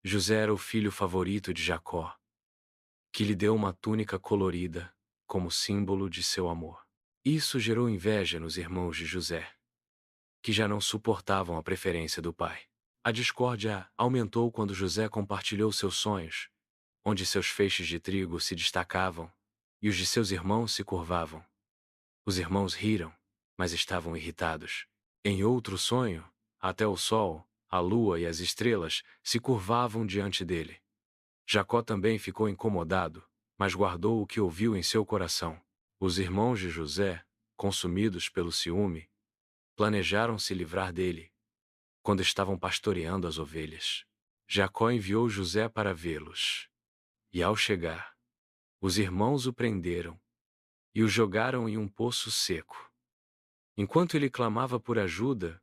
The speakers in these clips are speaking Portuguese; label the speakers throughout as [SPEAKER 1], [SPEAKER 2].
[SPEAKER 1] José era o filho favorito de Jacó, que lhe deu uma túnica colorida, como símbolo de seu amor. Isso gerou inveja nos irmãos de José, que já não suportavam a preferência do pai. A discórdia aumentou quando José compartilhou seus sonhos, onde seus feixes de trigo se destacavam e os de seus irmãos se curvavam. Os irmãos riram, mas estavam irritados. Em outro sonho, até o sol, a lua e as estrelas se curvavam diante dele. Jacó também ficou incomodado, mas guardou o que ouviu em seu coração. Os irmãos de José, consumidos pelo ciúme, planejaram se livrar dele, quando estavam pastoreando as ovelhas. Jacó enviou José para vê-los. E ao chegar, os irmãos o prenderam e o jogaram em um poço seco. Enquanto ele clamava por ajuda,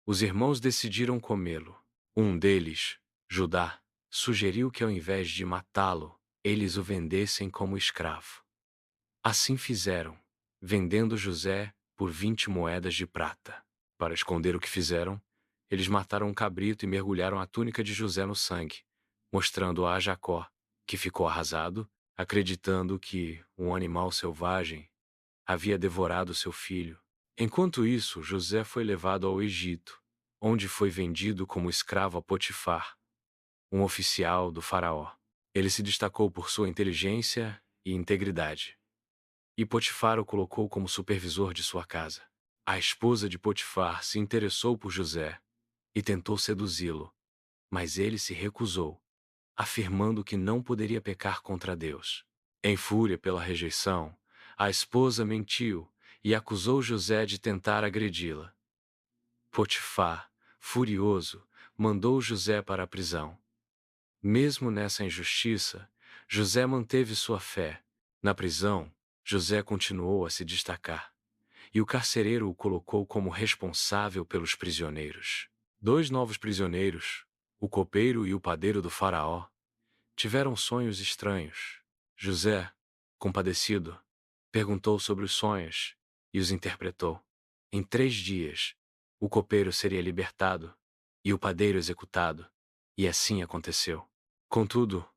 [SPEAKER 1] os irmãos decidiram comê-lo. Um deles, Judá, sugeriu que ao invés de matá-lo, eles o vendessem como escravo. Assim fizeram, vendendo José por 20 moedas de prata. Para esconder o que fizeram, eles mataram um cabrito e mergulharam a túnica de José no sangue, mostrando-a a Jacó, que ficou arrasado, acreditando que um animal selvagem havia devorado seu filho. Enquanto isso, José foi levado ao Egito, onde foi vendido como escravo a Potifar, um oficial do faraó. Ele se destacou por sua inteligência e integridade, e Potifar o colocou como supervisor de sua casa. A esposa de Potifar se interessou por José e tentou seduzi-lo, mas ele se recusou, afirmando que não poderia pecar contra Deus. Em fúria pela rejeição, a esposa mentiu e acusou José de tentar agredi-la. Potifar, furioso, mandou José para a prisão. Mesmo nessa injustiça, José manteve sua fé. Na prisão, José continuou a se destacar, e o carcereiro o colocou como responsável pelos prisioneiros. Dois novos prisioneiros, o copeiro e o padeiro do faraó, tiveram sonhos estranhos. José, compadecido, perguntou sobre os sonhos e os interpretou. Em 3 dias, o copeiro seria libertado e o padeiro executado, e assim aconteceu. Contudo,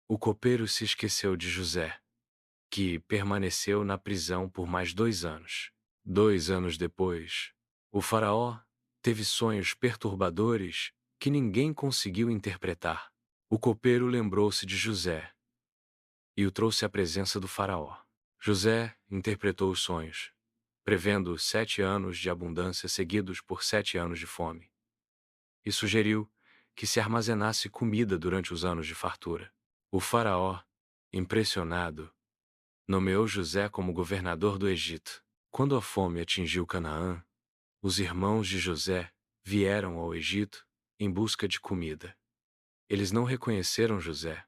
[SPEAKER 1] o copeiro se esqueceu de José, que permaneceu na prisão por mais 2 anos. 2 anos depois, o faraó teve sonhos perturbadores que ninguém conseguiu interpretar. O copeiro lembrou-se de José e o trouxe à presença do faraó. José interpretou os sonhos, prevendo 7 anos de abundância seguidos por 7 anos de fome, e sugeriu que se armazenasse comida durante os anos de fartura. O faraó, impressionado, nomeou José como governador do Egito. Quando a fome atingiu Canaã, os irmãos de José vieram ao Egito em busca de comida. Eles não reconheceram José,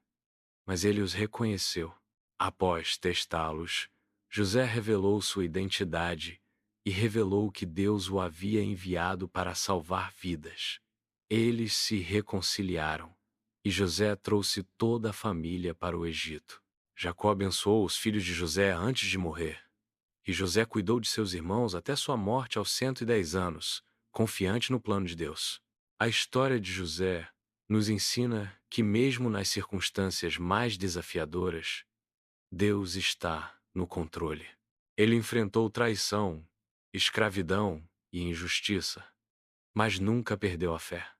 [SPEAKER 1] mas ele os reconheceu. Após testá-los, José revelou sua identidade e revelou que Deus o havia enviado para salvar vidas. Eles se reconciliaram, e José trouxe toda a família para o Egito. Jacó abençoou os filhos de José antes de morrer, e José cuidou de seus irmãos até sua morte aos 110 anos, confiante no plano de Deus. A história de José nos ensina que mesmo nas circunstâncias mais desafiadoras, Deus está no controle. Ele enfrentou traição, escravidão e injustiça, mas nunca perdeu a fé.